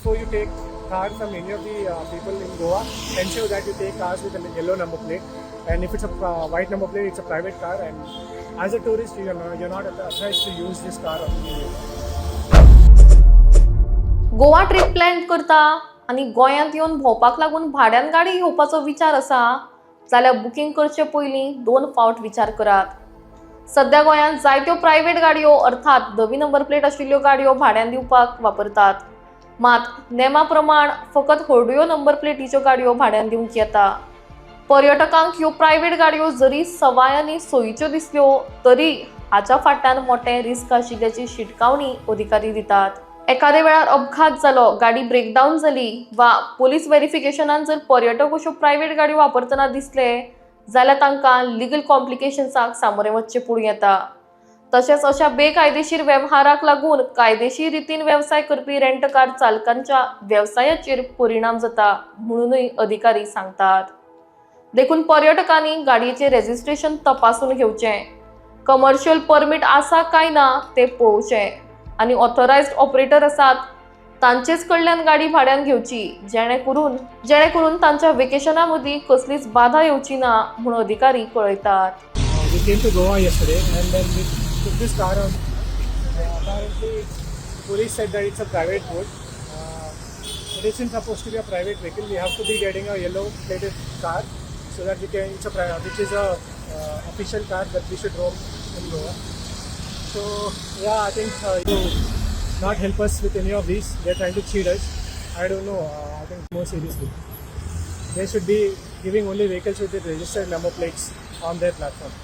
before you take car from any of the people in Goa, ensure that you take cars with a yellow number plate. And if it's a white number plate, it's a private car. And as a tourist, you're not authorized to use this car on the road. Goa trip plan करता आणि गोंयांत येवन भोंवपाक लागून भाड्यान गाडी घेवपाचो विचार आसा जाल्यार बुकींग करचे पयलीं 2 फावट विचार करात. सध्या गोंयांत जायत्यो प्रायव्हेट गाडयो अर्थात 10वी नंबर प्लेट आशिल्ल्यो गाडयो भाड्यान दिवपाक वापरतात. मात नेमा प्रमाण फकत व्हडल्यो नंबर प्लेटीच्यो गाडयो भाड्यान दिवंक येता. पर्यटकांक ह्यो प्रायव्हेट गाडयो जरी सवाय आनी सोयीच्यो दिसल्यो तरी हाच्या फाटल्यान मोठें रिस्क आशिल्ल्याची शिटकावणी अधिकारी दितात. एखाद्या वेळार अपघात जालो, गाडी ब्रेकडावन जाली वा पोलीस व्हेरिफिकेशनान जर पर्यटक अश्यो प्रायव्हेट गाडयो वापरतना दिसले जाल्यार तांकां लिगल कॉम्प्लिकेशन्साक सामोरे वचचें पडूं येता. तशेंच अशा बेकायदेशीर वेव्हाराक लागून कायदेशीर रितीन वेवसाय करपी रेंट कार चालकांच्या वेवसायाचेर परिणाम जाता म्हणूनय अधिकारी सांगतात. देखून पर्यटकांनी गाडयेचें रेजिस्ट्रेशन तपासून घेवचें, कमर्शियल परमीट आसा काय ना तें पळोवचें आनी ऑथरायज्ड ऑपरेटर आसात तांचेच कडल्यान गाडी भाड्यान घेवची जेणे करून तांच्या वेकेशना मदीं कसलीच बाधा येवची ना म्हूण अधिकारी कळयतात. We came to Goa yesterday and then we took this car on. Apparently, police said that it's a private boat. It isn't supposed to be a private vehicle. We have to be getting a yellow plated car so that we can. Which is a official car that we should roam in Goa. So yeah, I think you not help us with any of these. They're trying to cheat us. I don't know. I think more seriously, they should be giving only vehicles with the registered number plates on their platform.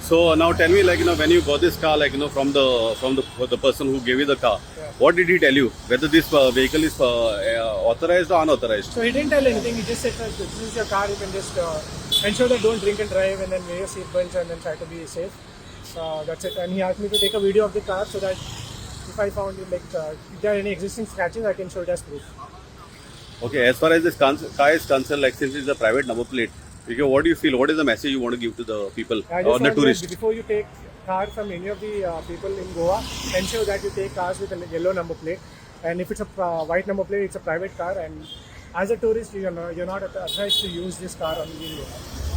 So now tell me, when you got this car, from the person who gave you the car, Yeah. what did he tell you? Whether this vehicle is authorized or unauthorized? So he didn't tell anything. He just said that this is your car. You can just ensure that don't drink and drive, and then wear your seatbelts and then try to be safe. That's it. And he asked me to take a video of the car so that if I found if there are any existing scratches, I can show it as proof. Okay, as far as this car is concerned, since it's a private number plate, what do you feel? What is the message you want to give to the people I just or the want tourists? that before you take car from any of the people in Goa, ensure that you take cars with a yellow number plate. And if it's a white number plate, it's a private car. And as a tourist, you're not authorized to use this car on the Goa.